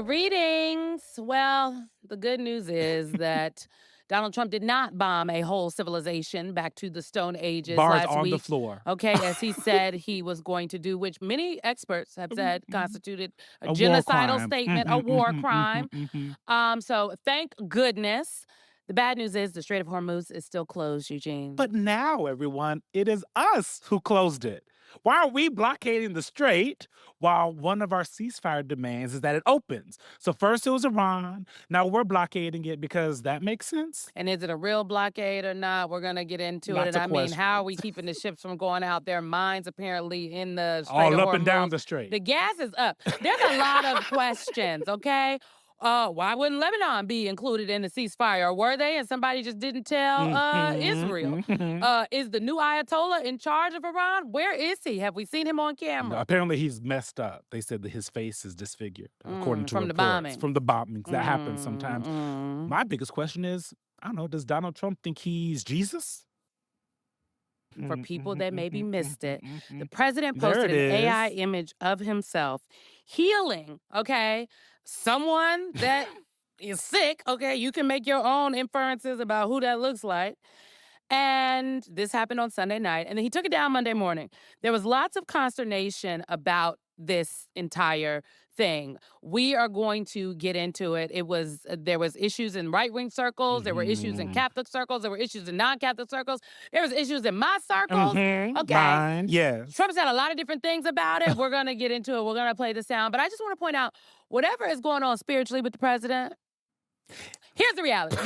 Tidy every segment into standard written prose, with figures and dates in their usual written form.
Greetings. Well, the good news is that Donald Trump did not bomb a whole civilization back to the Stone Ages Bars last on the week. floor. Okay, as he said he was going to do, which many experts have said Mhm. constituted a A war genocidal crime. statement, a Mhm, war mhm, crime. mhm, mhm. So thank goodness. The bad news is the Strait of Hormuz is still closed, Eugene. But now, everyone, it is us who closed it. Why are we blockading the strait while one of our ceasefire demands is that it opens? So first it was Iran. Now we're blockading it because that makes sense. And is it a real blockade or not? We're going to get into it. Lots And of I mean, how are questions. we keeping the ships from going out? Their mines apparently in the Strait of All up and down Hormuz. the strait. The gas is up. There's a lot of questions, okay? Why wouldn't Lebanon be included in the ceasefire? Were they? And somebody just didn't tell Mhm, Israel. mhm. Is the new Ayatollah in charge of Iran? Where is he? Have we seen him on No, camera? apparently he's messed up. They said that his face is disfigured, according to From the reports bombing. from the bombings. That happens sometimes. Mm. My biggest question is, I don't know, does Donald Trump think he's Jesus? For Mhm, people mhm, that maybe mhm, missed mhm, it, the mhm. president There posted it an AI is. image of himself healing, okay? Someone that is sick, okay? You can make your own inferences about who that looks like. And this happened on Sunday night. And then he took it down Monday morning. There was lots of consternation about this entire thing. We are going to get into it. There was issues in right-wing circles, there were issues in Mhm. Catholic circles, there were issues in non-Catholic circles, there was issues in my circles. Mhm. Okay. Mine, yes. Trump said a lot of different things about it. We're going to get into it. We're going to play the sound. But I just want to point out whatever is going on spiritually with the president, here's the reality.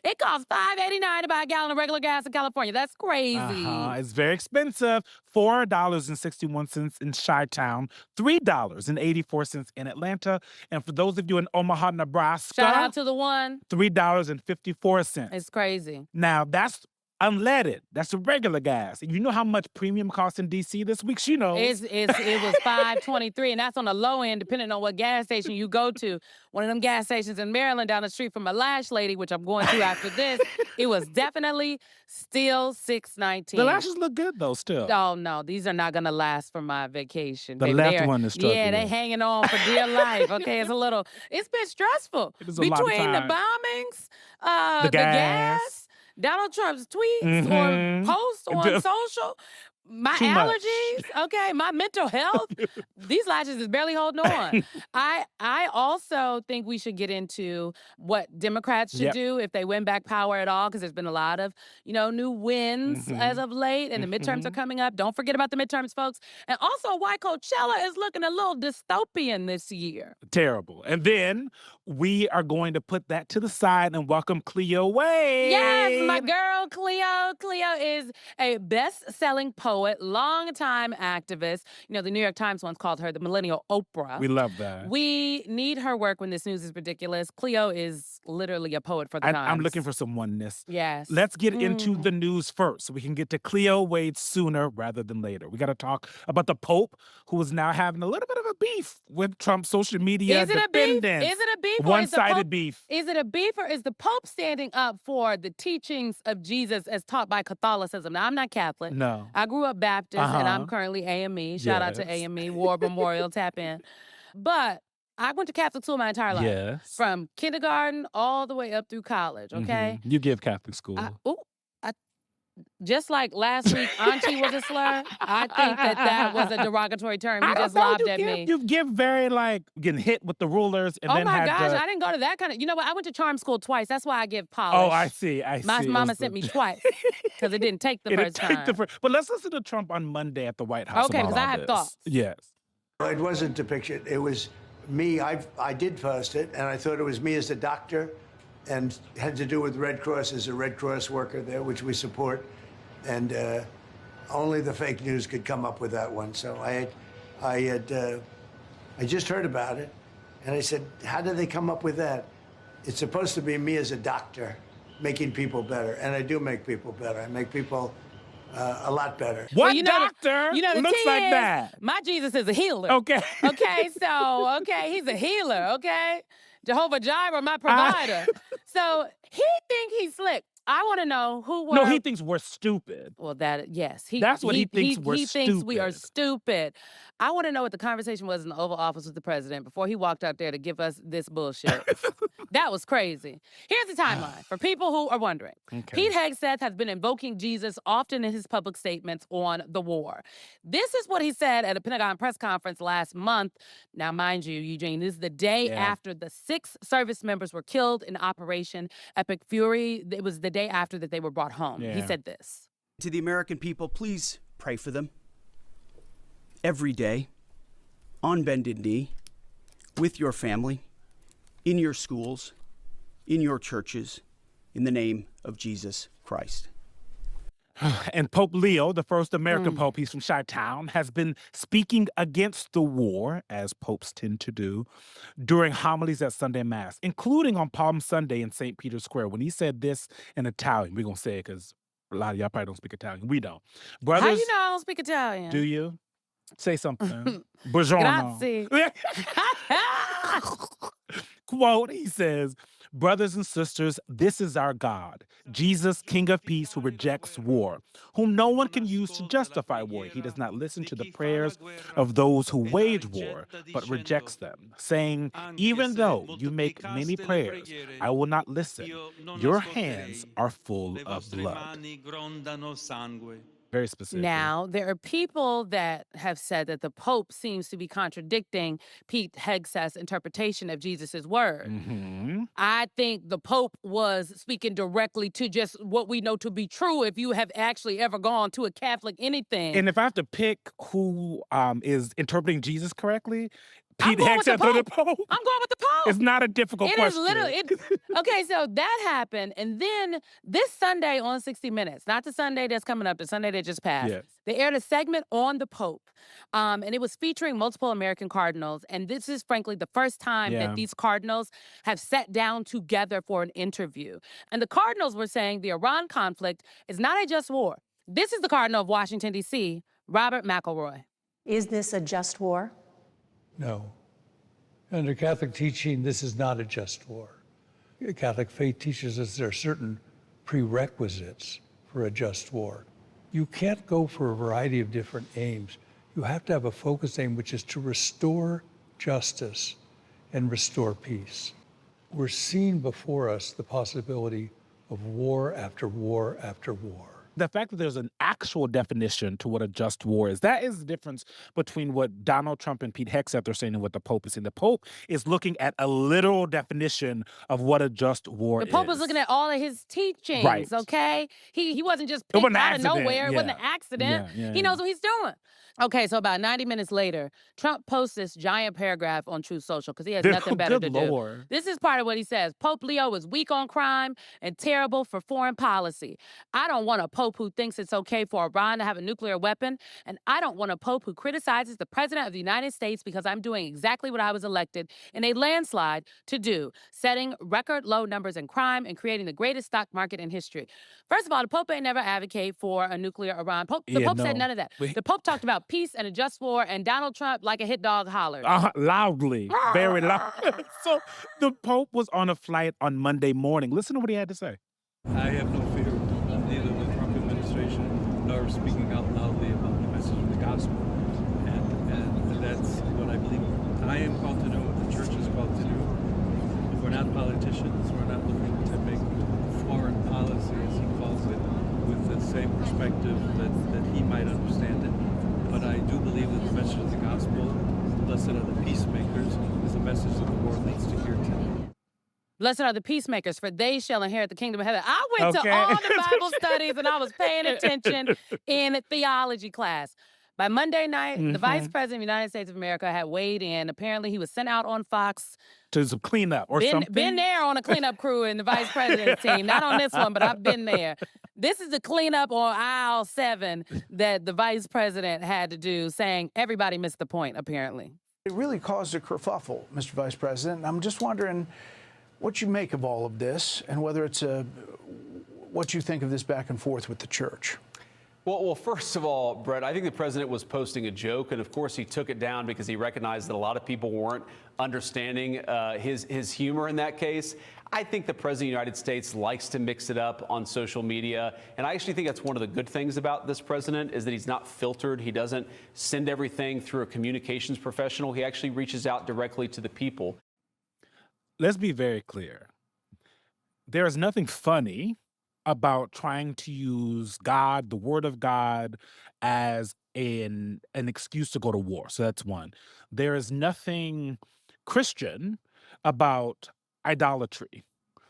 It costs $5.89 to buy a gallon of regular gas in California. That's Uh-huh. crazy. It's very expensive. $4.61 in Chi-Town, $3.84 in Atlanta. And for those of you in Omaha, Shout Nebraska, out to the one. $3.54. It's crazy. Now that's unleaded. That's the regular gas. And you know how much premium costs in DC this week? She knows. It was 5.23, and that's on the low end, depending on what gas station you go to. One of them gas stations in Maryland down the street from my lash lady, which I'm going to after this, it was definitely still The 6.19. lashes look good though, still. Oh no, these are not gonna last for my vacation, The baby. left one is Yeah, they struggling. hanging on for dear life. Okay, it's been stressful It is a lot of between the time. bombings, The the gas. gas, Donald Trump's tweets or Mhm. posts on social, my Too much. allergies, okay, my mental health. These lashes is barely holding on. I also think we should get into what Democrats should Yep. do if they win back power at all, because there's been a lot of, new wins as Mhm. of late, and the midterms are Mhm. coming up. Don't forget about the midterms, folks. And also why Coachella is looking a little dystopian this year. Terrible. And then we are going to put that to the side and welcome Cleo Yes, my Wade. girl Cleo. Cleo is a best-selling poet, longtime activist. The New York Times once called her the millennial Oprah. We love that. We need her work when this news is ridiculous. Cleo is literally a poet for the I'm times. looking for some oneness. Yes. Let's get into the news first so we can get to Cleo Wade sooner rather than later. We got to talk about the Pope, who is now having a little bit of a beef with Trump's social media Is it a beef? dependents. Is it a beef? Or is the One-sided Pope, beef. is it a beef, or is the Pope standing up for the teachings of Jesus as taught by Catholicism? Now, I'm not Catholic. No. I grew up Baptist, and I'm Uh-huh. currently AME. Shout out to Yes. AME, War Memorial, tap in. But I went to Catholic school my entire life. Yes. From kindergarten all the way up through college, okay? You give Catholic school. Just like last week, auntie was a slur, I think that was a derogatory term you just lobbed at me. You give very getting hit with the rulers and Oh then my had gosh, to. I didn't go to that kind of. You know what? I went to charm school twice. That's why I give polish. Oh, I see. I see. My It mama was sent the- me twice because it didn't take the It first didn't take time. But let's listen to Trump on Monday at the White House. Okay, about 'cause I all have this. thoughts. Yes. It wasn't depiction. It was me. I did post it, and I thought it was me as a doctor, and had to do with Red Cross as a Red Cross worker there, which we support, and only the fake news could come up with that one. So I just heard about it, and I said, how did they come up with that? It's supposed to be me as a doctor, making people better, and I do make people better. I make people a lot better. What the- doctor the looks tea like is, that? My Jesus is a healer. Okay. Okay, so he's a healer. Okay, Jehovah Jireh, my provider. So he think he's slick. I want to know who were. No, he thinks we're stupid. Well, yes, That's what he thinks we're He thinks we are stupid. stupid. I want to know what the conversation was in the Oval Office with the president before he walked out there to give us this bullshit. That was crazy. Here's the timeline for people who are wondering. Okay. Pete Hegseth has been invoking Jesus often in his public statements on the war. This is what he said at a Pentagon press conference last month. Now, mind you, Eugene, this is the day Yeah. after the 6 service members were killed in Operation Epic Fury. It was the day after that they were brought home. He Yeah. said this. To the American people, please pray for them. Every day, on bended knee, with your family, in your schools, in your churches, in the name of Jesus Christ. And Pope Leo, the first American pope, he's from Chi-Town, has been speaking against the war, as popes tend to do, during homilies at Sunday Mass, including on Palm Sunday in St. Peter's Square. When he said this in Italian, we're going to say it because a lot of y'all probably don't speak Italian. We don't. Brothers, How you know I don't speak Italian? do you? Say something. Buongiorno. Grazie. Quote, he says, brothers and sisters, this is our God, Jesus, King of Peace, who rejects war, whom no one can use to justify war. He does not listen to the prayers of those who wage war, but rejects them, saying, even though you make many prayers, I will not listen. Your hands are full of blood. Very specific. Now, there are people that have said that the Pope seems to be contradicting Pete Hegseth's interpretation of Jesus' word. Mm-hmm. I think the Pope was speaking directly to just what we know to be true if you have actually ever gone to a Catholic anything. And if I have to pick who is interpreting Jesus correctly, I'm Pete going with the Hegseth or the Pope. Pope. I'm going with the Pope. It's not a difficult It is question. literally. Okay, so that happened. And then this Sunday on 60 Minutes, not the Sunday that's coming up, the Sunday that just passed, Yes. they aired a segment on the Pope. And it was featuring multiple American cardinals. And this is frankly the first time Yeah. that these cardinals have sat down together for an interview. And the cardinals were saying the Iran conflict is not a just war. This is the Cardinal of Washington, D.C., Robert McElroy. Is this a just war? No. Under Catholic teaching, this is not a just war. Catholic faith teaches us there are certain prerequisites for a just war. You can't go for a variety of different aims. You have to have a focused aim, which is to restore justice and restore peace. We're seeing before us the possibility of war after war after war. The fact that there's an actual definition to what a just war is, that is the difference between what Donald Trump and Pete Hegseth are saying and what the Pope is saying. The Pope is looking at a literal definition of what a just war is. The Pope was looking at all of his teachings, Right. okay? He wasn't just It picked wasn't an out of accident, nowhere. It wasn't an yeah. accident. Yeah, He yeah. knows what he's doing. Okay, so about 90 minutes later, Trump posts this giant paragraph on Truth Social because he has nothing better to Good do. Lord. This is part of what he says. Pope Leo is weak on crime and terrible for foreign policy. I don't want a pope who thinks it's okay for Iran to have a nuclear weapon, and I don't want a pope who criticizes the president of the United States because I'm doing exactly what I was elected in a landslide to do, setting record low numbers in crime and creating the greatest stock market in history. First of all, the Pope ain't never advocate for a nuclear Iran. The Yeah, Pope said no. none of that. But he- The Pope talked about peace and a just war, and Donald Trump, like a hit dog, hollered. Loudly, very loud. So the Pope was on a flight on Monday morning. Listen to what he had to say. I have no fear of neither the Trump administration nor speaking out loudly about the message of the gospel. And that's what I believe I am called to do, what the church is called to do. We're not politicians. We're not looking to make foreign policy, as he calls it, with the same perspective that he might understand it. But I do believe that the message of the gospel, blessed are the peacemakers, is a message that the world needs to hear today. Blessed are the peacemakers, for they shall inherit the kingdom of heaven. I went Okay. to all the Bible studies and I was paying attention in theology class. By Monday night, the Vice President of the United States of America had weighed in. Apparently, he was sent out on Fox. To some cleanup or something. Been there on a cleanup crew in the Vice President's team. Not on this one, but I've been there. This is the cleanup on aisle 7 that the Vice President had to do, saying everybody missed the point, apparently. It really caused a kerfuffle, Mr. Vice President. I'm just wondering what you make of all of this and whether it's what you think of this back and forth with the church. Well, first of all, Brett, I think the president was posting a joke, and of course he took it down because he recognized that a lot of people weren't understanding his humor in that case. I think the president of the United States likes to mix it up on social media, and I actually think that's one of the good things about this president is that he's not filtered. He doesn't send everything through a communications professional. He actually reaches out directly to the people. Let's be very clear. There is nothing funny about trying to use God, the word of God, as an excuse to go to war. So that's one. There is nothing Christian about idolatry.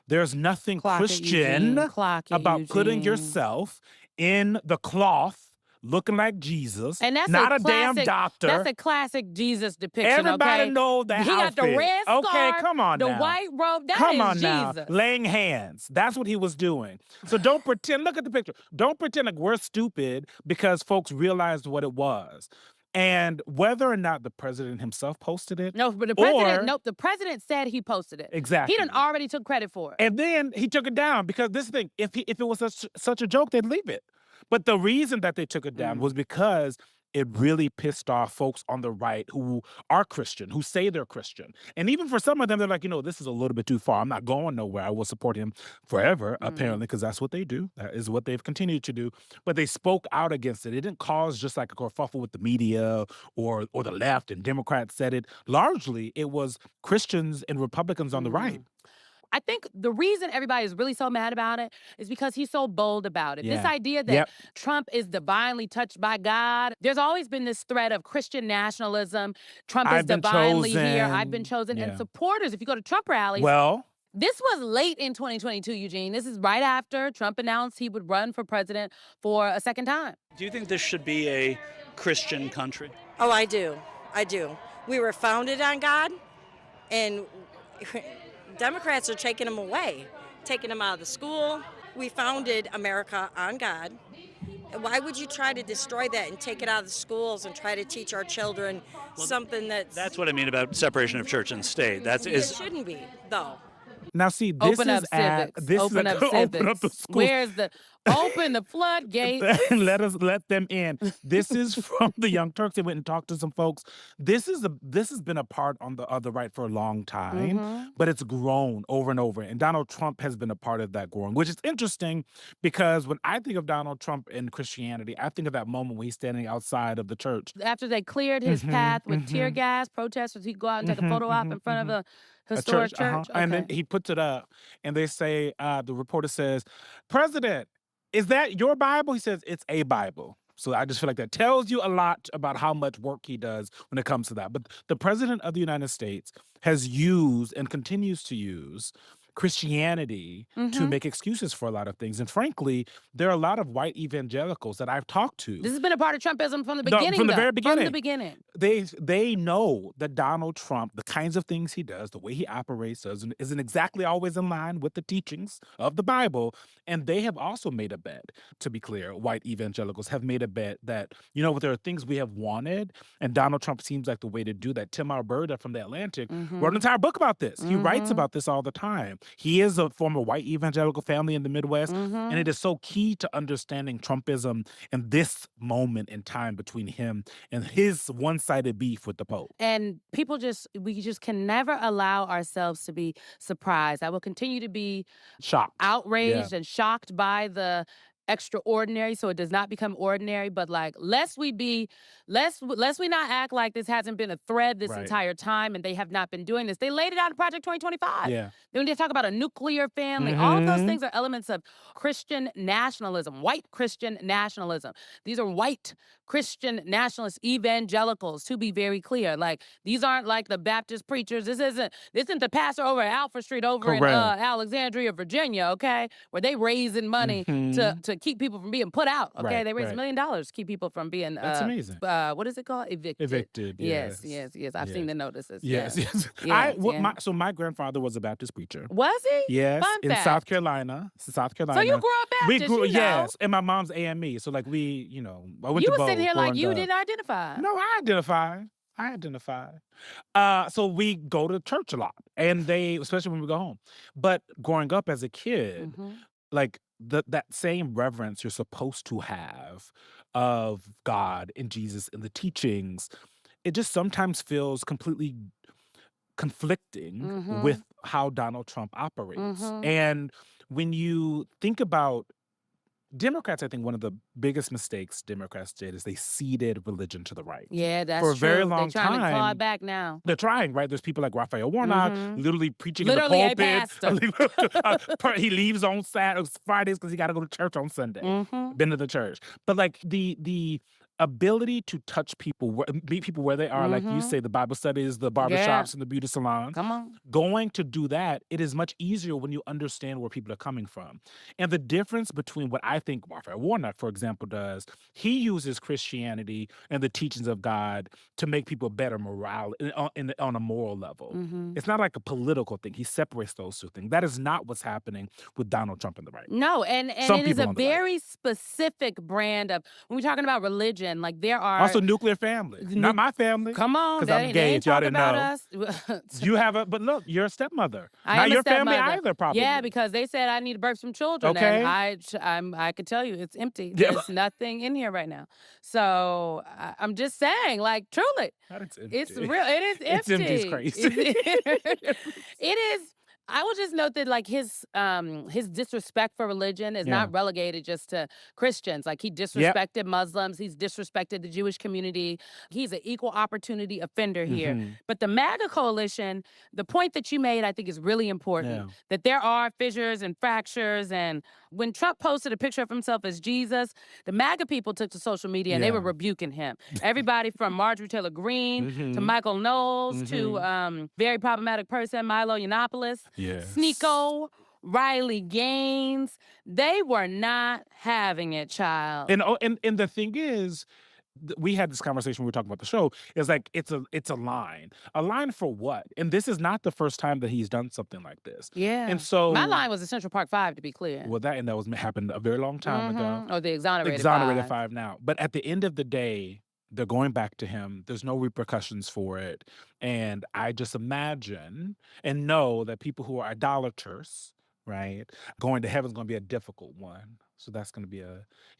There's nothing Clock it, Christian Eugene. Clock it, about putting Eugene. yourself in the cloth looking like Jesus, And that's not a a damn classic, doctor. That's a classic Jesus depiction. Everybody okay? know that He got the outfit. red scarf, Okay, come on the now. white robe. That Come is on now. Jesus. Laying hands. That's what he was doing. So don't pretend, look at the picture. Don't pretend like we're stupid because folks realized what it was. And whether or not the president himself posted it. No, but the president. Or- Nope, the president said he posted it. Exactly. He done already took credit for it. And then he took it down because this thing, if it was such a joke, they'd leave it. But the reason that they took it down was because it really pissed off folks on the right who are Christian, who say they're Christian. And even for some of them, they're like, this is a little bit too far. I'm not going nowhere. I will support him forever, apparently, because that's what they do. That is what they've continued to do. But they spoke out against it. It didn't cause just like a kerfuffle with the media or the left, and Democrats said it. Largely, it was Christians and Republicans on the right. I think the reason everybody is really so mad about it is because he's so bold about it. This Yeah. idea that Yep. Trump is divinely touched by God. There's always been this thread of Christian nationalism. Trump is I've been divinely here. I've been chosen. chosen. Yeah. And supporters, if you go to Trump rallies, Well, this was late in 2022, Eugene. This is right after Trump announced he would run for president for a second time. Do you think this should be a Christian country? Oh, I do. I do. We were founded on God, and Democrats are taking them away, taking them out of the school. We founded America on God. Why would you try to destroy that and take it out of the schools and try to teach our children something That's what I mean about separation of church and state. it shouldn't be, though. now see, this Open up is at civics. this Open is up open civics. up the schools. Where's the open the floodgate? let them in. This is from the Young Turks. They went and talked to some folks. This has been a part on the right for a long time, but it's grown over and over. And Donald Trump has been a part of that growing, which is interesting because when I think of Donald Trump and Christianity, I think of that moment when he's standing outside of the church. After they cleared his path with tear gas, protesters, he'd go out and take a photo op in front of a historic church. And then Okay. he puts it up, and they say, the reporter says, "President, is that your Bible?" He says, "It's a Bible." So I just feel like that tells you a lot about how much work he does when it comes to that. But the president of the United States has used and continues to use Christianity to make excuses for a lot of things. And frankly, there are a lot of white evangelicals that I've talked to. This has been a part of Trumpism from the No, beginning. from the though. very From beginning. the beginning. They know that Donald Trump, the kinds of things he does, the way he operates, isn't exactly always in line with the teachings of the Bible. And they have also made a bet, to be clear, white evangelicals have made a bet that, there are things we have wanted, and Donald Trump seems like the way to do that. Tim Alberta from The Atlantic wrote an entire book about this. He writes about this all the time. He is a former white evangelical family in the Midwest, and it is so key to understanding Trumpism and this moment in time between him and his one-sided beef with the Pope. And we just can never allow ourselves to be surprised. I will continue to be Shocked. outraged and shocked by the extraordinary so it does not become ordinary, but lest we not act like this hasn't been a thread this Right. entire time and they have not been doing this. They laid it out in Project 2025. Yeah. Then they talk about a nuclear family. All of those things are elements of Christian nationalism, white Christian nationalism. These are white Christian nationalist evangelicals, to be very clear. These aren't like the Baptist preachers. This isn't the pastor over at Alfred Street over in Correct. Alexandria, Virginia, okay? Where they raising money to keep people from being put out, okay? Right, They raised right. $1 million to keep people from being That's amazing. what is it called? Evicted. Yes. Yes. I've seen the notices. Yes. Yes. So my grandfather was a Baptist preacher. Was he? Yes, Fun in fact. South Carolina. So you grew up Baptist, you know. Yes, and my mom's AME. So I went You to was both. sitting here like growing you up. didn't identify. No, I identify. So we go to church a lot, and especially when we go home. But growing up as a kid, Mhm. like that same reverence you're supposed to have of God and Jesus and the teachings, it just sometimes feels completely conflicting Mm-hmm. with how Donald Trump operates. Mm-hmm. And when you think about Democrats, I think one of the biggest mistakes Democrats did is they ceded religion to the right. Yeah, For that's a very true. They're long trying to claw it time, back now. they're trying, right? There's people like Raphael Warnock Mm-hmm. literally preaching Literally a in the pastor. pulpit. He leaves on Fridays because he got to go to church on Sunday. Mm-hmm. Been to the church, but like the ability to touch people, meet people where they are, like you Mm-hmm. say, the Bible studies, the barbershops, Yeah. and the beauty salons. Come on. Going to do that, it is much easier when you understand where people are coming from. And the difference between what I think Raphael Warnock, for example, does, he uses Christianity and the teachings of God to make people better on a moral level. Mm-hmm. It's not like a political thing. He separates those two things. That is not what's happening with Donald Trump and the right. No, and Some it is people a on the right. very specific brand of, when we're talking about religion, like there are Also, nuclear family. Not my family. come on, 'cause they I'm ain't- gay, they ain't if y'all talking didn't about us. You have but you're a stepmother. I Not am a your family stepmother. either, probably. Yeah, because they said I need to birth some children, Okay. and I could tell you it's empty. Yeah. There's nothing in here right now. So I'm just saying, like, truly, That it's it's empty. real. It is empty. It's empty is crazy. It is. I will just note that like his disrespect for religion is Yeah. not relegated just to Christians. Like he disrespected Muslims, he's disrespected the Jewish community. He's an equal opportunity offender here. Mhm. But the MAGA coalition, the point that you made, I think is really important. Yeah. That there are fissures and fractures. And when Trump posted a picture of himself as Jesus, the MAGA people took to social media and they were Yeah. rebuking him. Everybody from Marjorie Taylor Greene to Mhm. Michael Knowles to very problematic person Milo Yiannopoulos, Yes. Sneeko, Riley Gaines. They were not having it, child. And the thing is, we had this conversation when we were talking about the show. Is like it's a line. A line for what? And this is not the first time that he's done something like this. Yeah. And so my line was the Central Park 5, to be clear. Well, that was happened a very long time ago. Or the exonerated, Exonerated 5. 5 now. But at the end of the day, they're going back to him. There's no repercussions for it. And I just imagine and know that people who are idolaters, right, going to heaven is going to be a difficult one. So that's going to be you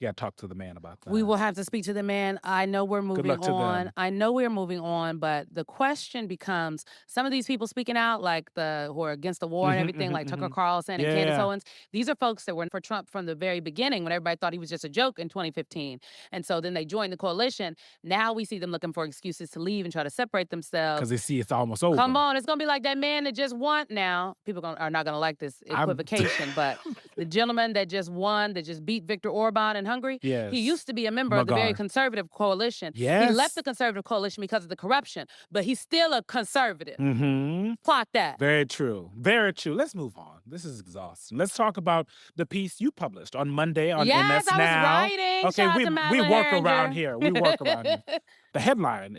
got to talk to the man about that. We will have to speak to the man. I know we're moving luck to on. them. I know we're moving on, but the question becomes, some of these people speaking out, like who are against the war and everything, like Tucker Carlson and Candace Yeah. Owens, these are folks that were for Trump from the very beginning when everybody thought he was just a joke in 2015. And so then they joined the coalition. Now we see them looking for excuses to leave and try to separate themselves. Because they see it's almost over. Come on, it's gonna be like that man that just won. Now people are not gonna like this equivocation, but the gentleman that just won, that just beat Viktor Orban in Hungary, Yes. he used to be a member of the very Magar. conservative coalition. He Yes. left the conservative coalition because of the corruption, but he's still a conservative. Mm-hmm. Clock that. Very true. Very true. Let's move on. This is exhausting. Let's talk about the piece you published on Monday on Yes, MS I was Now. writing. Okay, Shout out we to we Madeline work Herringer. around here. We work around here. The headline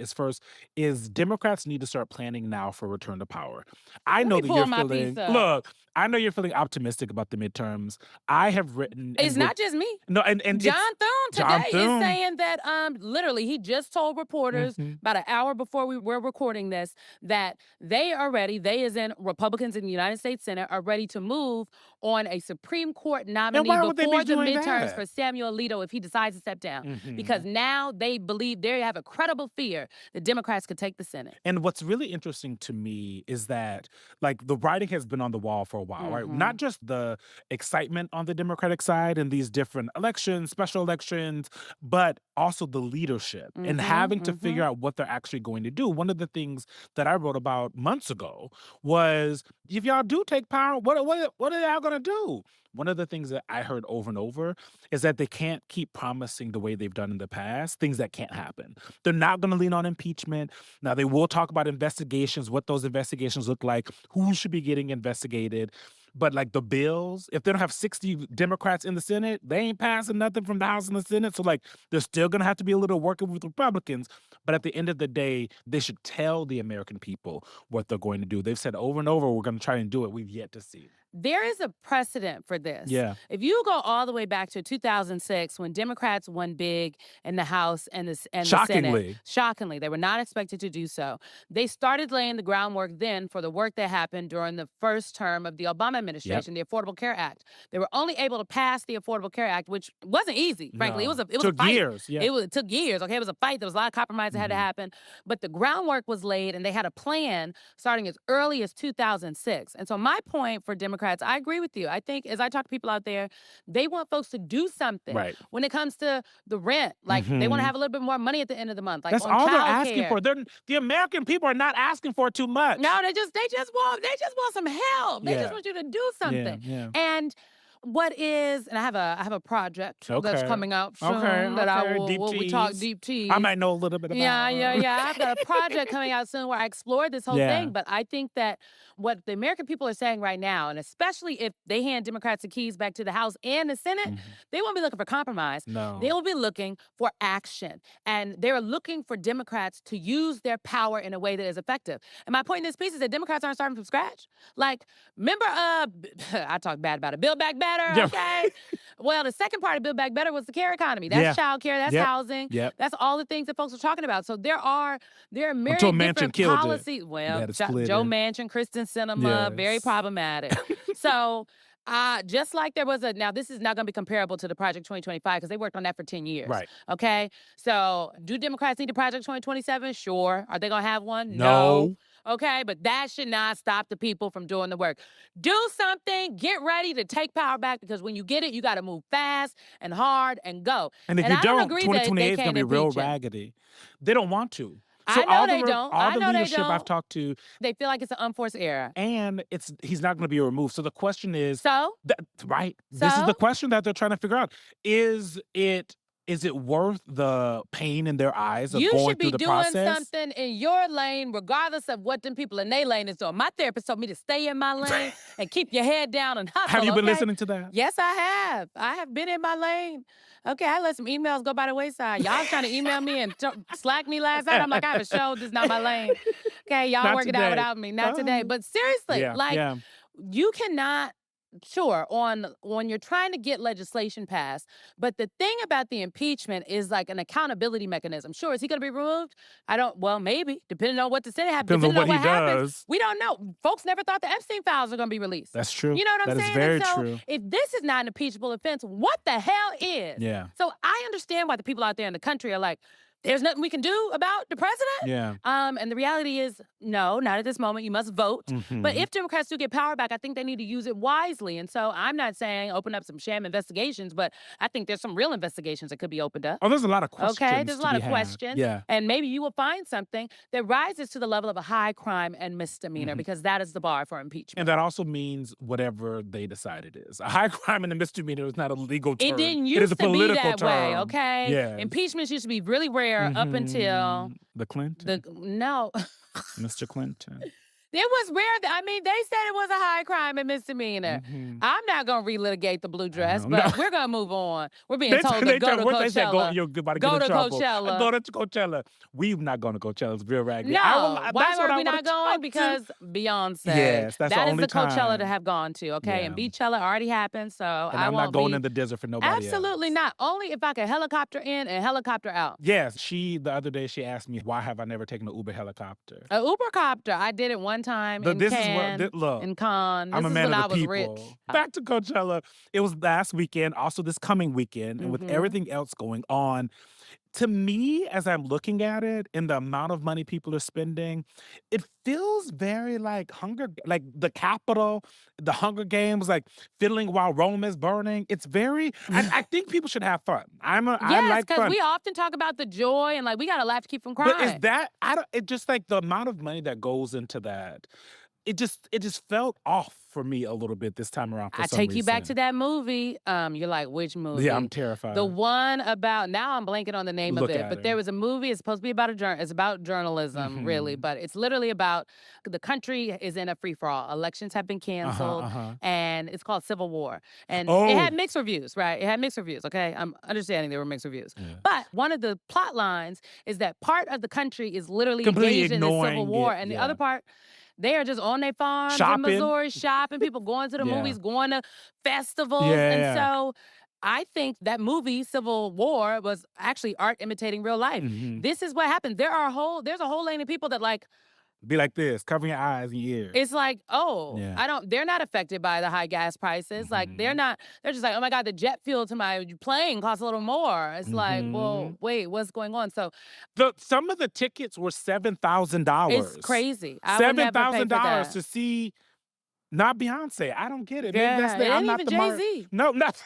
is Democrats need to start planning now for return to power. I know me that pull you're my feeling piece up. look, I know you're feeling optimistic about the midterms. I have written It's not just me. no and John Thune John today Thune. is saying that literally he just told reporters Mhm. about an hour before we were recording this that they are ready, they as in Republicans in the United States Senate are ready to move on a Supreme Court nominee why would they be before the doing midterms that? for Samuel Alito if he decides to step down. Mhm. Because now they believe they have a credible fear that Democrats could take the Senate. And what's really interesting to me is that, like, the writing has been on the wall for a while, right? Mhm. Not just the excitement on the Democratic side in these different elections, special elections, but also the leadership and Mhm, having to figure out what they're actually going to do. One of the things that I wrote about months ago was, if y'all do take power, what are y'all going to do? One of the things that I heard over and over is that they can't keep promising the way they've done in the past, things that can't happen. They're not going to lean on impeachment. Now, they will talk about investigations, what those investigations look like, who should be getting investigated. But like the bills, if they don't have 60 Democrats in the Senate, they ain't passing nothing from the House and the Senate. So like there's still gonna have to be a little working with Republicans. But at the end of the day, they should tell the American people what they're going to do. They've said over and over, we're gonna try and do it. We've yet to see. there is a precedent for this. Yeah. If you go all the way back to 2006, when Democrats won big in the House and the Senate, shockingly, they were not expected to do so. They started laying the groundwork then for the work that happened during the first term of the Obama administration, the Affordable Care Act. They were only able to pass the Affordable Care Act, which wasn't easy, frankly. No. It was a Took fight. years. Yeah. It took years. Okay, it was a fight. There was a lot of compromise that had to happen, but the groundwork was laid, and they had a plan starting as early as 2006. And so my point for Democrats, I agree with you. I think as I talk to people out there, they want folks to do something Right. when it comes to the rent. Like they want to have a little bit more money at the end of the month. Like That's on all they're childcare. asking for. The American people are not asking for too much. No, they just want some help. They Yeah. just want you to do something. Yeah. And what is, and I have a project that's Okay. coming out soon Okay, that I okay. will Deep we talk tease. deep tease. I might know a little bit about Yeah. I've got a project coming out soon where I explore this whole Yeah. thing. But I think that what the American people are saying right now, and especially if they hand Democrats the keys back to the House and the Senate, they won't be looking for compromise. No. They will be looking for action. And they're looking for Democrats to use their power in a way that is effective. And my point in this piece is that Democrats aren't starting from scratch. Like, remember, I talk bad about it. Build Back Better, Yeah. okay? Well, the second part of Build Back Better was the care economy. That's Yeah. child care, that's Yep. housing. Yep. That's all the things that folks are talking about. So there are myriad Until Manchin different killed it. policies. Well, had to split Joe it. Manchin, Kristen Sinema, very Yes. problematic. So just like there was now this is not going to be comparable to the Project 2025 because they worked on that for 10 years. Right. Okay. So do Democrats need a Project 2027? Sure. Are they going to have one? No. Okay. But that should not stop the people from doing the work. Do something. Get ready to take power back because when you get it, you got to move fast and hard and go. And if And you I don't don't, agree that 2028 they is going to can't be real impeach him. raggedy. They don't want to. I know all they the, don't. All I the know they leadership I've don't. talked to, They feel like it's an unforced error. and he's not going to be removed. So the question is, So right? This is So? the question that they're trying to figure out. Is it worth the pain in their eyes of you going should through be the doing process? something in your lane, regardless of what them people in their lane is doing. My therapist told me to stay in my lane and keep your head down and hustle. Have you been okay? listening to that? Yes, I have. I have been in my lane. Okay, I let some emails go by the wayside. Y'all was trying to email me and Slack me last night. I'm like, I have a show. This is not my lane. Okay, y'all Not work it out today. without me. Not today. But seriously, Yeah. you cannot. Sure, when you're trying to get legislation passed, but the thing about the impeachment is like an accountability mechanism. Sure, is he going to be removed? Well, maybe, depending on what the Senate happens. Depends on Depending what he happens, does. we don't know. Folks never thought the Epstein files are going to be released. That's true. You know what I'm That is saying? very And so true. if this is not an impeachable offense, what the hell is? Yeah. So I understand why the people out there in the country are like, there's nothing we can do about the president. Yeah. And the reality is, no, not at this moment. You must vote. But if Democrats do get power back, I think they need to use it wisely. And so I'm not saying open up some sham investigations, but I think there's some real investigations that could be opened up. Oh, there's a lot of questions. Okay, there's a to lot be of had. questions. Yeah. And maybe you will find something that rises to the level of a high crime and misdemeanor because that is the bar for impeachment. And that also means whatever they decide it is. A high crime and a misdemeanor is not a legal term. It didn't It used is a to be political that way, term. okay? Yes. Impeachments used to be really rare up until The Clinton, no. Mr. Clinton. It was rare. They said it was a high crime and misdemeanor. I'm not going to relitigate the blue dress, No, but no. we're going to move on. We're being told to go to They said, Coachella. you're about to Go get in to trouble. Coachella. Go to Coachella. We're not going to Coachella. It's real raggedy. No, that's why what are I we not wanna talk going? to. Because Beyonce. Yes, that's the That is only the Coachella time. to have gone to, okay? And Yeah. Beachella already happened, so And I I'm won't not going be. in the desert for nobody Absolutely else. not. Only if I could helicopter in and helicopter out. Yes, the other day, she asked me, why have I never taken an Uber helicopter? A Ubercopter. I did it one time in This is Cannes, what, look, in Cannes. This I'm a is man when of I the was people. rich. Back to Coachella. It was last weekend, also this coming weekend, and with everything else going on, to me, as I'm looking at it and the amount of money people are spending, it feels very like the Capitol, the Hunger Games, like fiddling while Rome is burning. It's very, I think people should have fun. I Yes, like because fun. we often talk about the joy and like we got to laugh to keep from crying. But is that, it just like the amount of money that goes into that, it just felt off for me a little bit this time around for I some take you back to reason. that movie. You're like, which movie? Yeah, I'm terrified. The one about, now I'm blanking on the name Look of it, at but her. there was a movie, it's supposed to be about it's about journalism, really, but it's literally about the country is in a free-for-all. Elections have been canceled, and it's called Civil War. And it had mixed reviews, right? It had mixed reviews, okay? I'm understanding there were mixed reviews. But one of the plot lines is that part of the country is literally Completely engaged in this Civil ignoring War, it, and the yeah. other part, They are just on their farms in Shopping. Missouri, shopping, people going to the Yeah. movies, going to festivals. Yeah. And so I think that movie, Civil War, was actually art imitating real life. Mhm. This is what happened. There's a whole lane of people that like, Be like this, covering your eyes and your ears. it's like, oh, Yeah. they're not affected by the high gas prices. Like, they're just like, oh my God, the jet fuel to my plane costs a little more. It's like, well, wait, what's going on? So Some of the tickets were $7,000. it's crazy. I would never pay for $7,000 that. to see not Beyonce. I don't get it. Maybe Yeah, that's it I'm ain't not even the mar- Jay-Z. No, not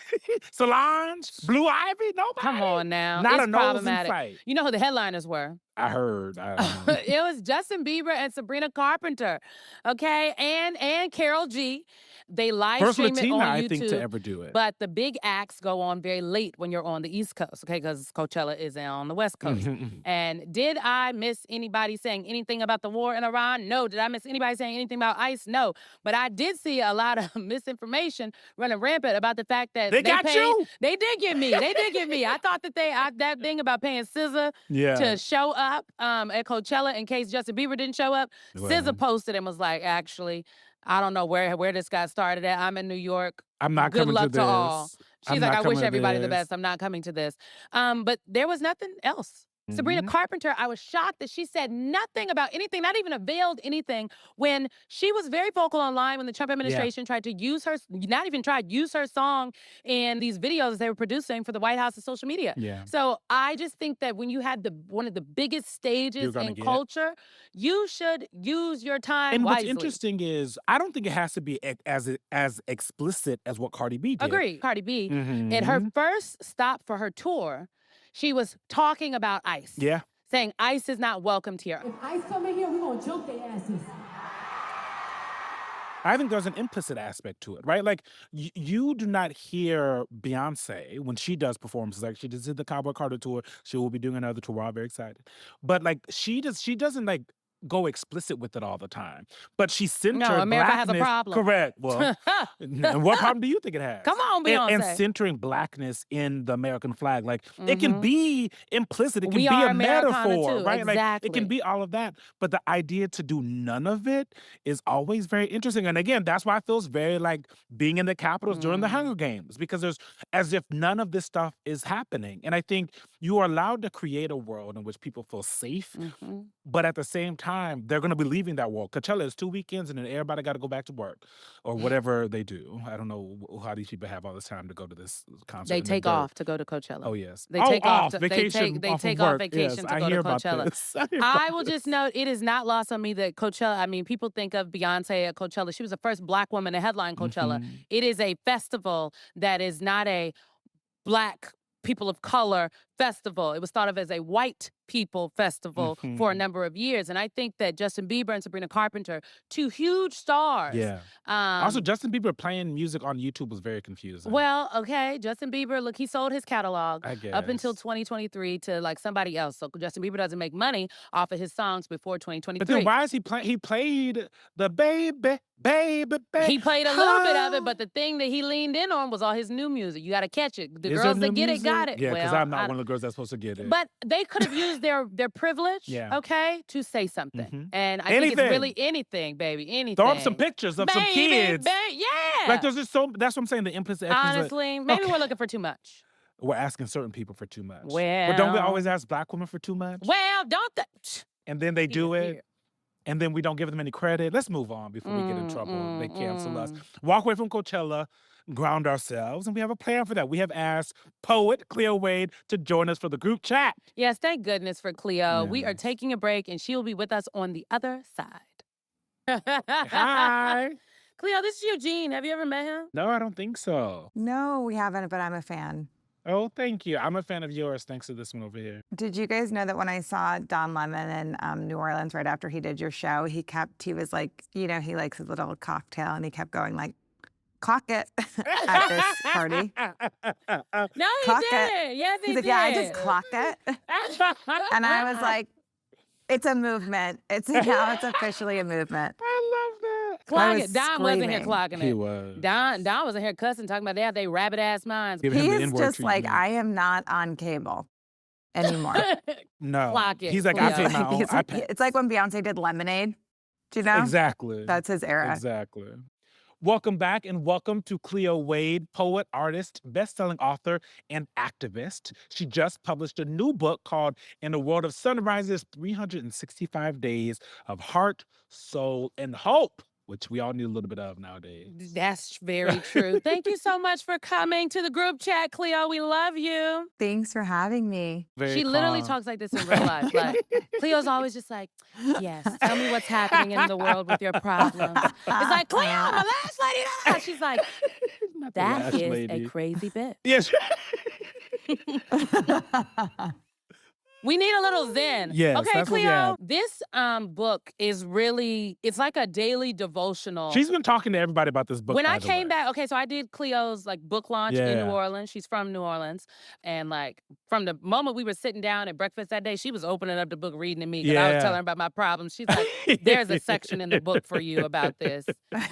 Solange, Blue Ivy, nobody. Come on now. Not It's a nose in problematic. sight. You know who the headliners were? I heard. I don't know. It was Justin Bieber and Sabrina Carpenter, okay, and Carol G. They live First stream it Latina, on I YouTube. think, to ever do it. But the big acts go on very late when you're on the East Coast, okay, because Coachella is on the West Coast. And did I miss anybody saying anything about the war in Iran? No. Did I miss anybody saying anything about ICE? No. But I did see a lot of misinformation running rampant about the fact that They got paid. you. They did get me. They did get me. I thought that that thing about paying SZA Yeah. to show up at Coachella in case Justin Bieber didn't show up. Well. SZA posted and was like, actually, I don't know where this got started at. I'm in New York. I'm not Good coming luck to this. to all. She's I'm like, not I wish coming to everybody the this. best. I'm not coming to this. But there was nothing else. Sabrina Carpenter, I was shocked that she said nothing about anything, not even availed anything, when she was very vocal online when the Trump administration tried to use her song in these videos they were producing for the White House and social media. Yeah. So I just think that when you had one of the biggest stages gonna in get. culture, you should use your time And wisely. what's interesting is, I don't think it has to be as explicit as what Cardi B did. Agree. Cardi B, Mhm. at her first stop for her tour, she was talking about ICE. Yeah. Saying ICE is not welcomed here. If ICE come in here, we're gonna jump their asses. I think there's an implicit aspect to it, right? Like, you do not hear Beyonce when she does performances. Like, she just did the Cowboy Carter tour. She will be doing another tour. We're all very excited. But like, she doesn't like go explicit with it all the time. But she centered America has a blackness. problem. Correct. Well, and what problem do you think it has? Come on, And Beyonce. centering blackness in the American flag. Like, it can be implicit. It can We be are a Americana metaphor, too, right? Like, it exactly. can be all of that. But the idea to do none of it is always very interesting. And again, that's why it feels very like being in the Capitals during the Hunger Games, because there's as if none of this stuff is happening. And I think you are allowed to create a world in which people feel safe, but at the same time, they're going to be leaving that world. Coachella is 2 weekends, and then everybody got to go back to work or whatever they do. I don't know how these people have all this time to go to this concert. They in the take dirt. off to go to Coachella. Oh, yes. They Oh, take off. vacation They off take of off work. vacation Yes, to I go hear to about Coachella. this. I hear I about will just note, it is not lost on me that Coachella, I mean, people think of Beyonce at Coachella. She was the first Black woman to headline Coachella. It is a festival that is not a Black people of color festival. It was thought of as a white people festival for a number of years. And I think that Justin Bieber and Sabrina Carpenter, two huge stars. Yeah. Also, Justin Bieber playing music on YouTube was very confusing. Well, okay, Justin Bieber, look, he sold his catalog I up until guess. 2023 to like somebody else. So Justin Bieber doesn't make money off of his songs before 2023. But then why is he playing? He played the baby. He played a little bit of it, but the thing that he leaned in on was all his new music. You got to catch it. The Is there girls that new get music? it got it. Yeah, because well, I'm not one of the girls that's supposed to get it. But they could have used their privilege, Yeah. okay, to say something. Mhm. And I think Anything. it's really anything, baby, anything. Throw up some pictures of some kids. Yeah. Like, there's just so. That's what I'm saying. The implicit. Honestly, maybe Okay. we're looking for too much. We're asking certain people for too much. But don't we Well. always ask Black women for too much? Well, don't And then they do Here, it. here. And then we don't give them any credit. Let's move on before we get in trouble. They cancel us. mm. Walk away from Coachella, ground ourselves, and we have a plan for that. We have asked poet Cleo Wade to join us for the group chat. Yes, thank goodness for Cleo. We are Yes. taking a break and she will be with us on the other side. Hi. Cleo, this is Eugene. Have you ever met him? No, I don't think so. No, we haven't, but I'm a fan. Oh, thank you. I'm a fan of yours, thanks to this one over here. Did you guys know that when I saw Don Lemon in New Orleans right after he did your show, he was like, he likes his little cocktail and he kept going like, clock it at this party. No, he Clock did. it. Yes, he He's like, did. yeah, I just clocked it. And I was like, it's a movement. Now it's officially a movement. I love that. clock was it. Don wasn't here screaming. clocking He it. was. Don wasn't here cussing, talking about they rabbit ass minds. Giving him the He's N-word just like, treatment. I am not on cable anymore. No. Clock it, He's like, I Cleo. paid my own. He's I like- pay. it's like when Beyonce did Lemonade. Do you know? Exactly. That's his era. Exactly. Welcome back and welcome to Cleo Wade, poet, artist, best-selling author, and activist. She just published a new book called In a World of Sunrises, 365 Days of Heart, Soul, and Hope, which we all need a little bit of nowadays. That's very true. Thank you so much for coming to the group chat, Cleo. We love you. Thanks for having me. Very She literally calm. talks like this in real life. Like, Cleo's always just like, yes, tell me what's happening in the world with your problems. It's like, Cleo, I'm a last lady. Da, da." She's like, Not the that last is lady. a crazy bit. Yes. We need a little zen. Yes, Okay, that's what we Cleo, have. this book is really, it's like a daily devotional. She's been talking to everybody about this book. When by I the came way. back, okay, so I did Cleo's like book launch in Yeah. New Orleans. She's from New Orleans. And like from the moment we were sitting down at breakfast that day, she was opening up the book, reading to me because I was Yeah. telling her about my problems. She's like, there's a section in the book for you about this.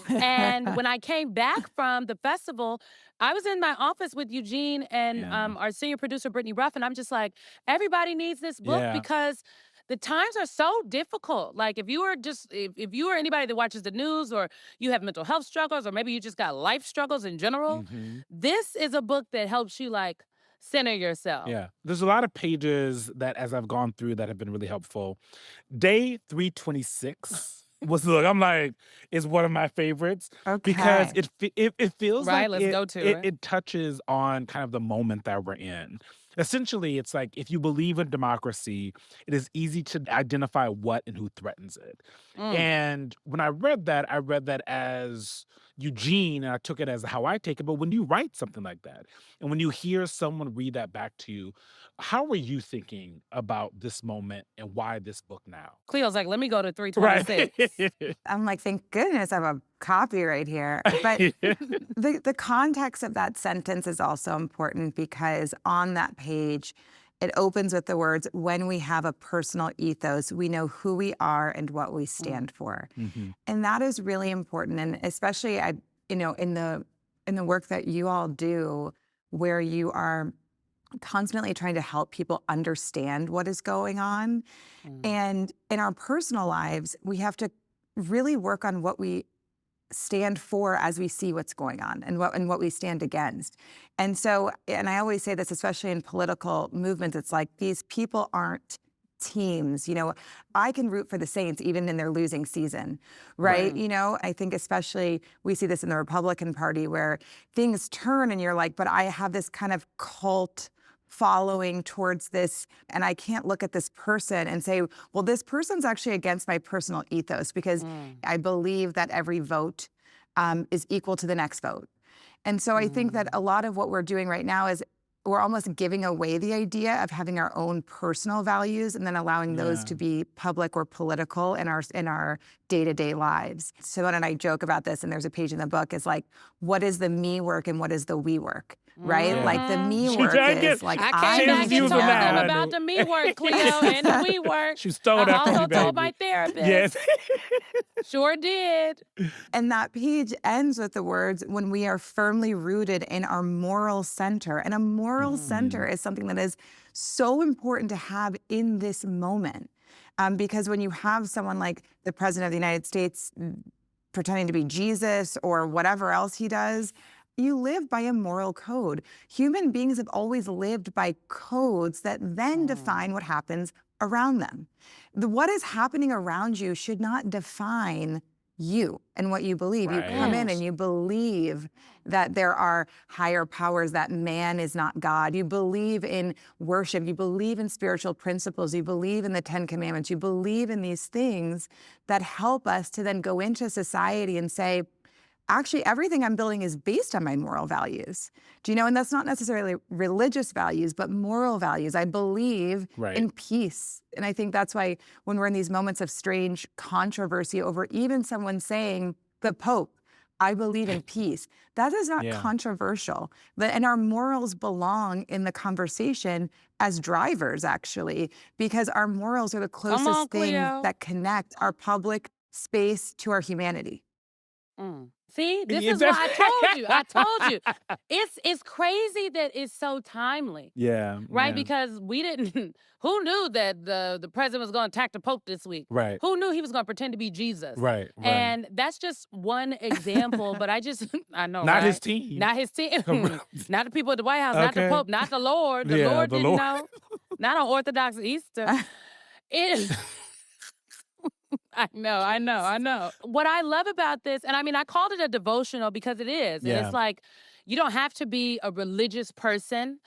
And when I came back from the festival, I was in my office with Eugene and Yeah. our senior producer, Brittany Ruff, and I'm just like, everybody needs this book Yeah. because the times are so difficult. Like if you are just, if you are anybody that watches the news or you have mental health struggles or maybe you just got life struggles in general, Mhm. this is a book that helps you like center yourself. Yeah. There's a lot of pages that, as I've gone through, that have been really helpful. Day 326 was, look, I'm like, is one of my favorites because Okay. it feels Right, like let's go to it. it touches on kind of the moment that we're in. Essentially, it's like if you believe in democracy, it is easy to identify what and who threatens it. Mm. And when I read that as Eugene, and I took it as how I take it. But when you write something like that, and when you hear someone read that back to you, how are you thinking about this moment and why this book now? Cleo's like, let me go to Right. 326. I'm like, thank goodness I have a copy right here. But the context of that sentence is also important because on that page, it opens with the words, when we have a personal ethos, we know who we are and what we stand for. Mhm. And that is really important. And especially, in the work that you all do, where you are constantly trying to help people understand what is going on. Mm. And in our personal lives, we have to really work on what we stand for as we see what's going on and what we stand against. And so, and I always say this, especially in political movements, it's like these people aren't teams. I can root for the Saints even in their losing season, right? I think especially we see this in the Republican Party where things turn and you're like, but I have this kind of cult following towards this, and I can't look at this person and say, well, this person's actually against my personal ethos because I believe that every vote is equal to the next vote. And so I think that a lot of what we're doing right now is we're almost giving away the idea of having our own personal values and then allowing those to be public or political in our day-to-day lives. So when I joke about this, and there's a page in the book, is like, what is the me work and what is the we work? Right? Yeah. Like the me She work did is it. like I I came back Change views and on told them that. about the me work, Cleo, and the we work. She stole I that from also you, told my baby. therapist. Yes. Sure did. And that page ends with the words, when we are firmly rooted in our moral center. And a moral center is something that is so important to have in this moment. Because when you have someone like the President of the United States pretending to be Jesus or whatever else he does, you live by a moral code. Human beings have always lived by codes that then define what happens around them. What is happening around you should not define you and what you believe. You come in and you believe that there are higher powers, that man is not God. You believe in worship. You believe in spiritual principles. You believe in the 10 Commandments. You believe in these things that help us to then go into society and say, actually, everything I'm building is based on my moral values. Do you know? And that's not necessarily religious values, but moral values. I believe in peace. And I think that's why when we're in these moments of strange controversy over even someone saying, the Pope, I believe in peace, that is not controversial. And our morals belong in the conversation as drivers, actually, because our morals are the closest thing Cleo. that connect our public space to our humanity. See, this Yeah, is why I that's- told you. I told you. It's crazy that it's so timely. Yeah. Right? yeah. Because we didn't who knew that the president was gonna attack the Pope this week? Right. Who knew he was gonna pretend to be Jesus? Right. Right. And that's just one example, but I just I know. Not his right? team. Not his team. Come Not the people at the White House, not the Okay. Pope, not the Lord. The Yeah, Lord the didn't Lord. know. Not on Orthodox Easter. It I know. What I love about this, and I mean, I called it a devotional because it is. And Yeah. it's like, you don't have to be a religious person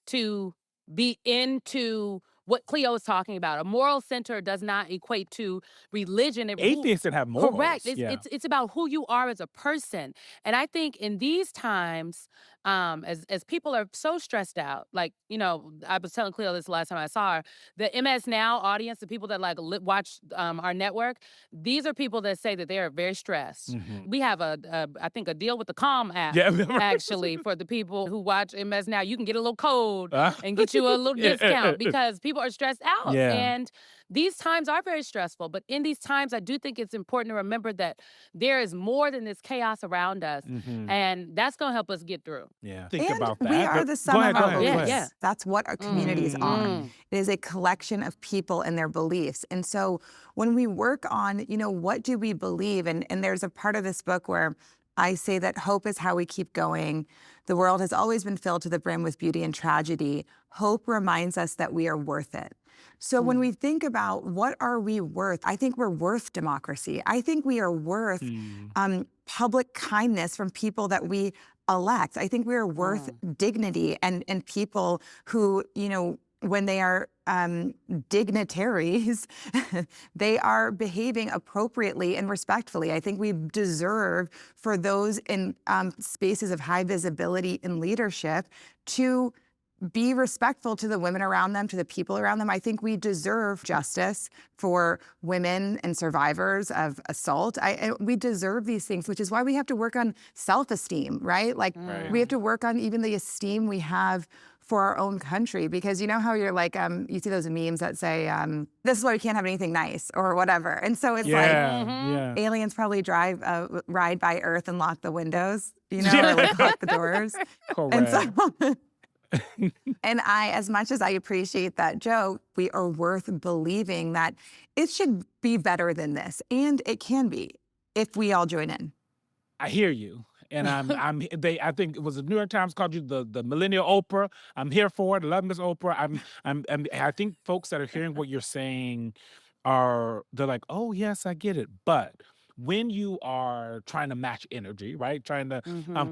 to be into what Cleo is talking about. A moral center does not equate to religion. Atheists that have morals. Correct. Yeah. It's about who you are as a person. And I think in these times, as people are so stressed out, like, I was telling Cleo this the last time I saw her, the MS Now audience, the people that watch our network, these are people that say that they are very stressed. Mhm. We have I think a deal with the Calm app, Yeah. actually, for the people who watch MS Now. You can get a little code Uh, and get you a little Yeah. discount because people are stressed out. Yeah. And these times are very stressful. But in these times, I do think it's important to remember that there is more than this chaos around us. Mhm. And that's going to help us get through. Yeah. Think and about that. we are but- the go sum ahead, of go our ahead, go beliefs. ahead. That's what our communities are. Mm. It is a collection of people and their beliefs. And so when we work on, what do we believe? And there's a part of this book where I say that hope is how we keep going. The world has always been filled to the brim with beauty and tragedy. Hope reminds us that we are worth it. So when we think about what are we worth, I think we're worth democracy. I think we are worth public kindness from people that we elect. I think we are worth dignity and people who, when they are dignitaries, they are behaving appropriately and respectfully. I think we deserve for those in spaces of high visibility and leadership to be respectful to the women around them, to the people around them. I think we deserve justice for women and survivors of assault. We deserve these things, which is why we have to work on self-esteem, right? Like we have to work on even the esteem we have for our own country, because you know how you're like, you see those memes that say, this is why we can't have anything nice or whatever. And so it's Yeah. aliens probably ride by Earth and lock the windows, or like lock the doors. Correct. And so, and as much as I appreciate that joke, we are worth believing that it should be better than this. And it can be if we all join in. I hear you. And I think it was the New York Times called you the millennial Oprah. I'm here for it. I love Miss Oprah. I think folks that are hearing what you're saying they're like, oh yes, I get it. But when you are trying to match energy, right? Trying to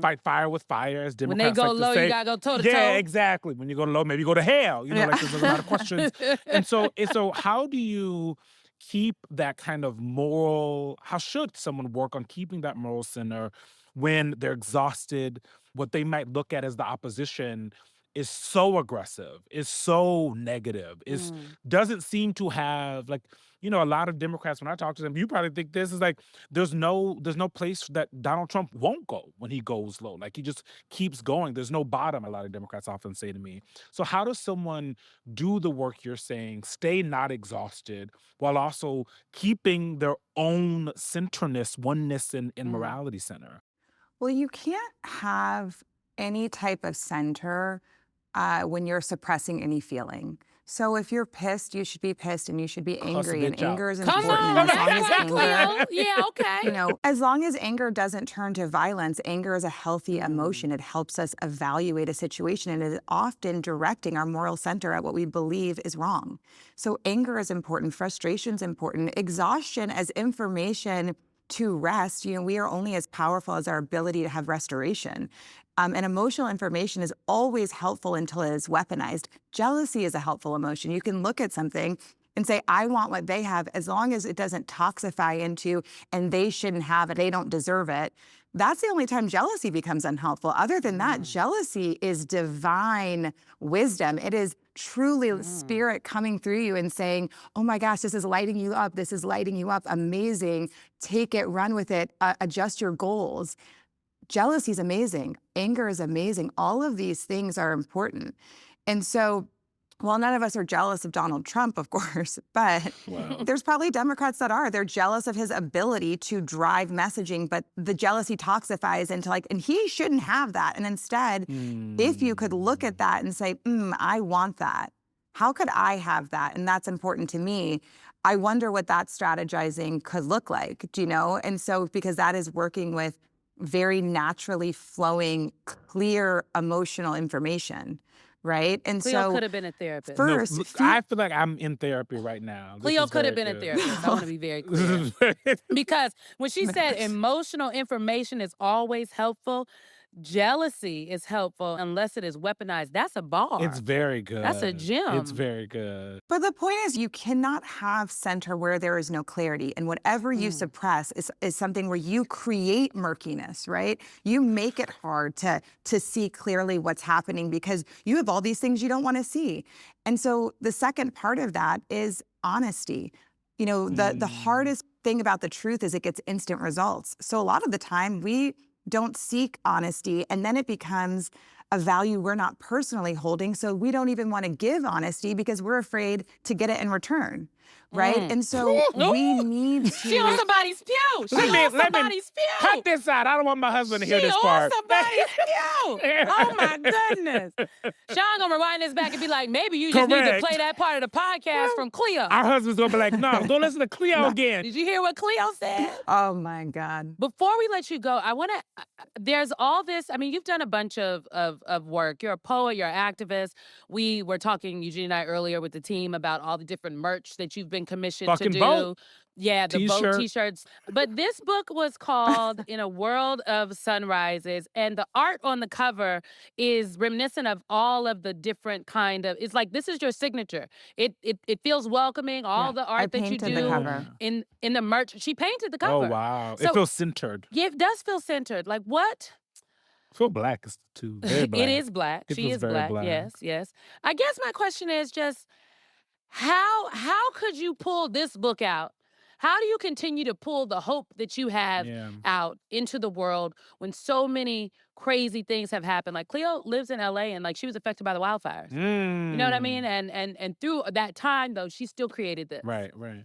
fight fire with fire, as When they Democrats go like to low, say. you got to go toe to toe. Yeah, exactly. When you go low, maybe you go to hell. Like there's a lot of questions. And so how do you keep that kind of moral, how should someone work on keeping that moral center when they're exhausted? What they might look at as the opposition is so aggressive, is so negative, doesn't seem to have a lot of Democrats, when I talk to them, you probably think this is like, there's no place that Donald Trump won't go when he goes low. Like he just keeps going. There's no bottom, a lot of Democrats often say to me. So how does someone do the work you're saying, stay not exhausted, while also keeping their own centerness, oneness, and morality center? Well, you can't have any type of center when you're suppressing any feeling. So if you're pissed, you should be pissed and you should be angry. And anger is Come important. on, and as long as that's Cleo. anger, Yeah, okay. as long as anger doesn't turn to violence, anger is a healthy emotion. It helps us evaluate a situation, and it is often directing our moral center at what we believe is wrong. So anger is important. Frustration is important. Exhaustion as information to rest. We are only as powerful as our ability to have restoration. And emotional information is always helpful until it is weaponized. Jealousy is a helpful emotion. You can look at something and say, I want what they have, as long as it doesn't toxify into, and they shouldn't have it, they don't deserve it. That's the only time jealousy becomes unhelpful. Other than that, jealousy is divine wisdom. It is truly spirit coming through you and saying, oh my gosh, this is lighting you up. This is lighting you up. Amazing. Take it, run with it, adjust your goals. Jealousy is amazing. Anger is amazing. All of these things are important. And so Well, none of us are jealous of Donald Trump, of course, but Wow. there's probably Democrats that are. They're jealous of his ability to drive messaging, but the jealousy toxifies into like, and he shouldn't have that. And instead, if you could look at that and say, I want that. How could I have that? And that's important to me. I wonder what that strategizing could look like, do you know? And so, because that is working with very naturally flowing, clear emotional information, right? And Cleo so could have been a therapist. No, first, look, I feel like I'm in therapy right now. This Cleo is could have very been a good. therapist. I want to be very This clear. is very- Because when she said emotional information is always helpful, jealousy is helpful unless it is weaponized. That's a bar. It's very good. That's a It's gem. very good. but the point is, you cannot have center where there is no clarity. And whatever you suppress is something where you create murkiness, right? You make it hard to see clearly what's happening because you have all these things you don't want to see. And so the second part of that is honesty. You know, the hardest thing about the truth is it gets instant results. So a lot of the time we don't seek honesty, and then it becomes a value we're not personally holding. So we don't even want to give honesty because we're afraid to get it in return, right? And so we need She on to. somebody's pew. She Let me- on let me somebody's pew. Cut this out. I don't want my husband to hear She this on part. somebody's pew. Oh my goodness. Sean gonna rewind this back and be like, maybe you just need to Correct. play that part of the podcast from Cleo. Our husband's gonna be like, no, go listen to Cleo again. Did you hear what Cleo said? Oh my God. Before we let you go, I want to. There's all this. I mean, you've done a bunch of work. You're a poet. You're an activist. We were talking, Eugene and I, earlier with the team about all the different merch that you've been commissioned Fucking to do. vote. Yeah, the T-shirt. boat T-shirts. But this book was called "In a World of Sunrises," and the art on the cover is reminiscent of all of the different kind of. It's like this is your signature. It feels welcoming. All the art I that you painted the do cover. in the merch. She painted the cover. Oh wow. So- it feels centered. Yeah, it does feel centered. Like what? I feel black is too. Very black. It is black. It She feels is very black. black. Yes, yes. I guess my question is just how could you pull this book out? How do you continue to pull the hope that you have Yeah. out into the world when so many crazy things have happened? Like Cleo lives in LA and like she was affected by the wildfires. You know what I mean? And through that time though, she still created this. Right, right.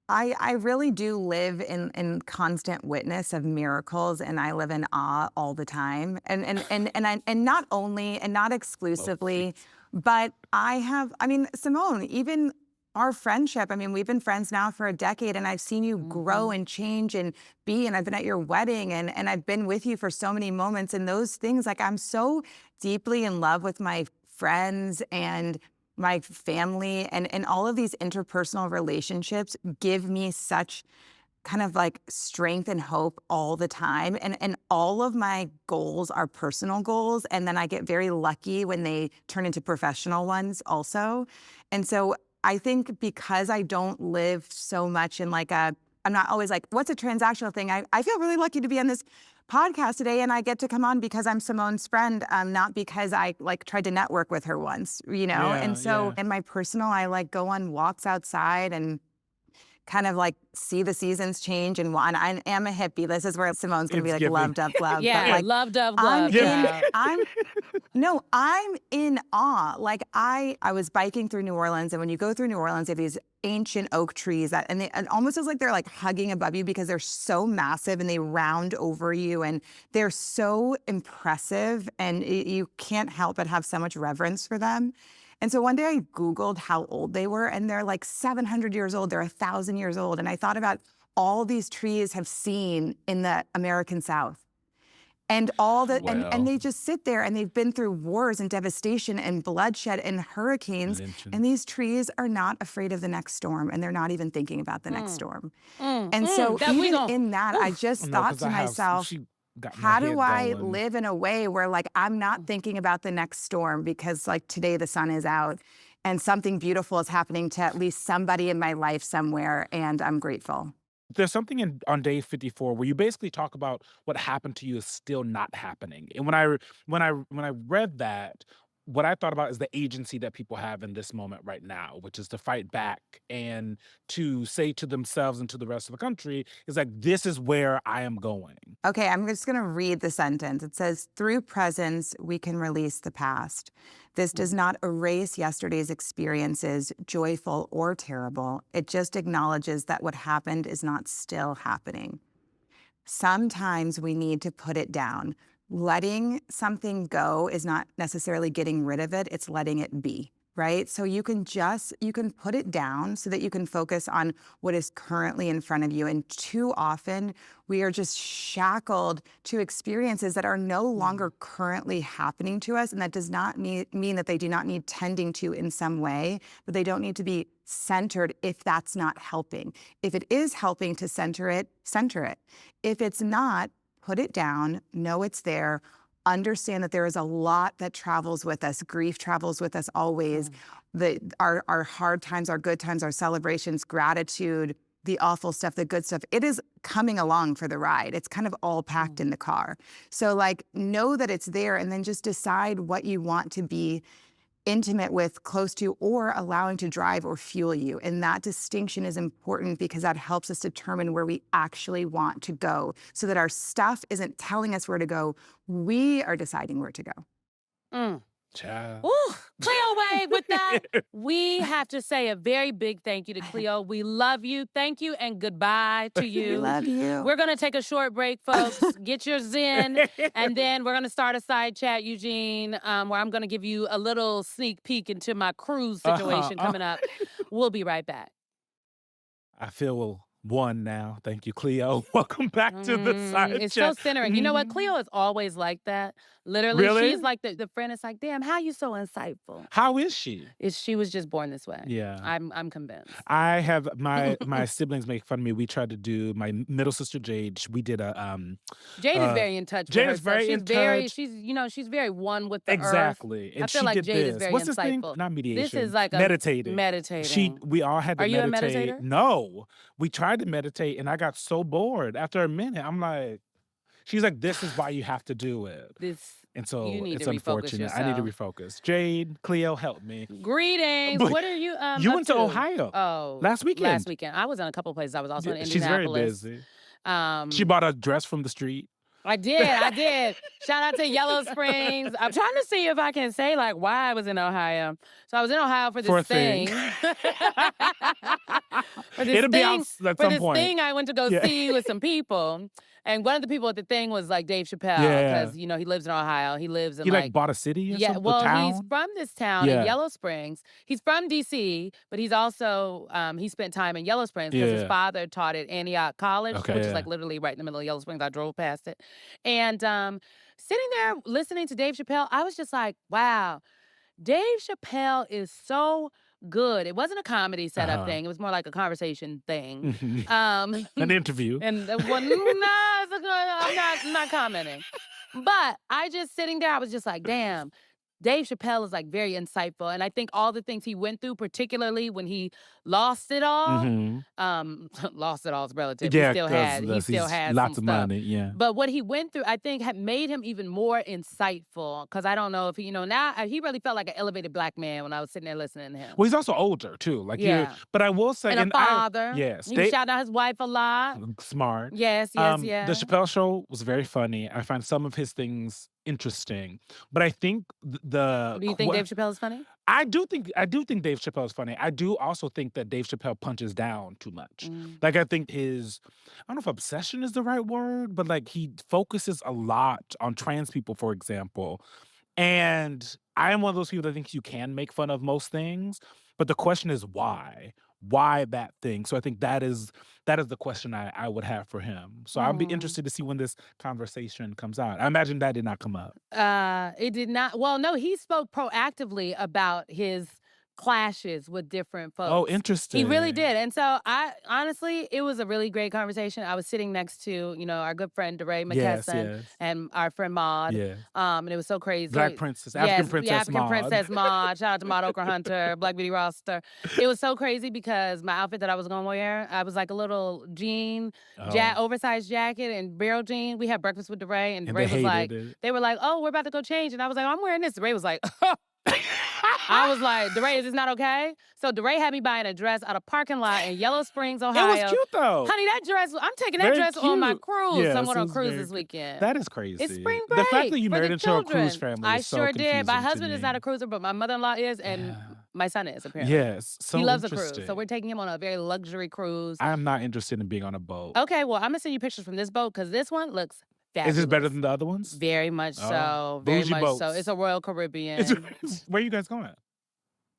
I really do live in constant witness of miracles, and I live in awe all the time. And not only and not exclusively, but I mean, Simone, even our friendship, I mean, we've been friends now for a decade, and I've seen you grow and change and be, and I've been at your wedding, and I've been with you for so many moments, and those things, like I'm so deeply in love with my friends and my family, and all of these interpersonal relationships give me such kind of like strength and hope all the time. And all of my goals are personal goals. And then I get very lucky when they turn into professional ones also. And so I think because I don't live so much in like I'm not always like, what's a transactional thing? I feel really lucky to be on this podcast today, and I get to come on because I'm Simone's friend, not because I like tried to network with her once, you know? Yeah, And so yeah. in my personal, I like go on walks outside and kind of like see the seasons change. And I am a hippie. This is where Simone's gonna be It's like giving. love, dove, glove. Yeah, but like love, dove, I'm glove. in awe. Like I was biking through New Orleans, and when you go through New Orleans, they have these ancient oak trees and it almost feels like they're like hugging above you because they're so massive and they round over you and they're so impressive, and you can't help but have so much reverence for them. And so one day I Googled how old they were, and they're like 700 years old, they're 1,000 years old. And I thought about all these trees have seen in the American South. And all the Wow. and they just sit there, and they've been through wars and devastation and bloodshed and hurricanes. Lynching. And these trees are not afraid of the next storm, and they're not even thinking about the next storm. And so That we even gon- in that, I just No, thought 'cause to I have- myself, she got my how do head I going. live in a way where like I'm not thinking about the next storm because like today the sun is out and something beautiful is happening to at least somebody in my life somewhere, and I'm grateful. There's something on day 54 where you basically talk about what happened to you is still not happening. And when I read that, what I thought about is the agency that people have in this moment right now, which is to fight back and to say to themselves and to the rest of the country, is like, this is where I am going. Okay, I'm just going to read the sentence. It says, through presence, we can release the past. This does not erase yesterday's experiences, joyful or terrible. It just acknowledges that what happened is not still happening. Sometimes we need to put it down. Letting something go is not necessarily getting rid of it, it's letting it be, right? So you can put it down so that you can focus on what is currently in front of you. And too often we are just shackled to experiences that are no longer currently happening to us. And that does not mean that they do not need tending to in some way, but they don't need to be centered if that's not helping. If it is helping to center it, center it. If it's not, put it down, know it's there, understand that there is a lot that travels with us. Grief travels with us always. Our hard times, our good times, our celebrations, gratitude, the awful stuff, the good stuff, it is coming along for the ride. It's kind of all packed in the car. So like, know that it's there and then just decide what you want to be intimate with, close to, or allowing to drive or fuel you. And that distinction is important because that helps us determine where we actually want to go so that our stuff isn't telling us where to go. We are deciding where to go. Child. Ooh, Cleo Wade, with that, we have to say a very big thank you to Cleo. We love you. Thank you and goodbye to you. Love you. We're going to take a short break, folks. Get your zen. And then we're going to start a side chat, Eugene, where I'm going to give you a little sneak peek into my cruise situation coming up. We'll be right back. I feel one now. Thank you, Cleo. Welcome back to the side It's chat. so centering. You know what? Cleo is always like that. Literally, Really? she's like the friend that's like, damn, how you so insightful? How is she? She was just born this way. Yeah. I'm convinced. I have my siblings make fun of me. We tried to do my middle sister Jade. We did a Jade is very in touch with Jade is herself. very She's in very, touch. she's very one with the earth. Exactly. And I feel she like did Jade this. is very What's this thing? insightful. Not mediation. This is like a meditating. We all had to Are you a meditate. meditator? No. We tried to meditate and I got so bored. After a minute, I'm like, she's like, this is why you have to do it. And so You need it's to refocus unfortunate. I need to refocus. Jade, Cleo, help me. Greetings. But What are you you up went to to? Ohio Oh. last weekend. Last weekend. I was in a couple places. I was also in She's very Indianapolis. busy. She bought a dress from the street. I did. Shout out to Yellow Springs. I'm trying to see if I can say like why I was in Ohio. So I was in Ohio for this For a thing. It'll be out at for some this point. thing I went to go Yeah. see with some people. And one of the people at the thing was like Dave Chappelle, Yeah. because he lives in Ohio. He lives in He like bought a city or yeah, something? well, a town? he's from this town Yeah. in Yellow Springs. He's from DC, but he's also he spent time in Yellow Springs because his Yeah. father taught at Antioch College, Okay, which is yeah. like literally right in the middle of Yellow Springs. I drove past it, and sitting there listening to Dave Chappelle, I was just like, wow, Dave Chappelle is so good. It wasn't a comedy setup thing. It was more like a conversation thing. An interview. And I'm not commenting. But I just sitting there, I was just like, damn, Dave Chappelle is like very insightful. And I think all the things he went through, particularly when he lost it all, lost it all is relative. Yeah, he still 'cause he's had lots some of stuff. money, yeah. But what he went through, I think, had made him even more insightful. Because I don't know if now he really felt like an elevated black man when I was sitting there listening to him. Well, he's also older too. Like Yeah. but I will say, And a father. yes, He shouted out his wife a lot. smart. Yes. The Chappelle Show was very funny. I find some of his things interesting, but I think Do you think Dave Chappelle is funny? I do think Dave Chappelle is funny. I do also think that Dave Chappelle punches down too much. Like I think I don't know if obsession is the right word, but like he focuses a lot on trans people, for example. And I am one of those people that thinks you can make fun of most things, but the question is why? Why that thing? So I think that is the question I would have for him. So I'd be interested to see when this conversation comes out. I imagine that did not come up. It did not. Well, no, he spoke proactively about his clashes with different folks. Oh, interesting. He really did. And so honestly, it was a really great conversation. I was sitting next to, our good friend DeRay Yes, McKesson yes. and our friend Maud. Yes. And it was so crazy. Black Princess, Yes, African the Princess African Maud. Princess Maud. Shout out to Maud Okra Hunter, Black Beauty Roster. It was so crazy because my outfit that I was gonna wear, I was like a little jean, oversized jacket and barrel jean. We had breakfast with DeRay, and And DeRay they was like, hated it. they were like, oh, we're about to go change. And I was like, I'm wearing this. DeRay was like, I was like, DeRay, is this not okay? So DeRay had me buying a dress out of parking lot in Yellow Springs, Ohio. It was cute though. Honey, that dress, I'm taking that Very dress on my cute. cruise. Yes, So I'm going it on a was cruise very this cute. weekend. That is crazy. It's spring break. The fact that you for married the into a cruise children. family I is so sure did. My confusing to husband is not me. a cruiser, but my mother-in-law is, and Yeah. my son is, apparently. Yes, so He loves a cruise. interesting. So we're taking him on a very luxury cruise. I am not interested in being on a boat. Okay, well, I'm going to send you pictures from this boat because this one looks fabulous. Is this better than the other ones? Very much Oh, so. Very bougie much so. boats. It's a Royal Caribbean. Where you guys going?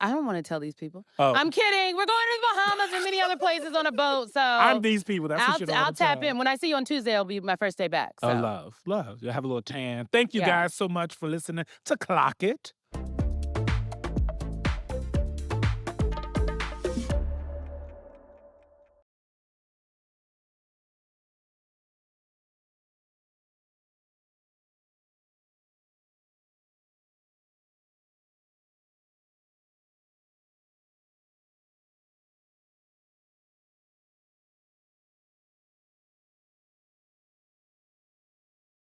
I don't want to tell these people. Oh. I'm kidding. We're going to the Bahamas and many other places on a boat. So I'm these people. That's the shit all I'll the tap time. in. When I see you on Tuesday, it'll be my first day back. So. Oh, love. You'll have a little tan. Thank you Yeah. guys so much for listening to Clock It.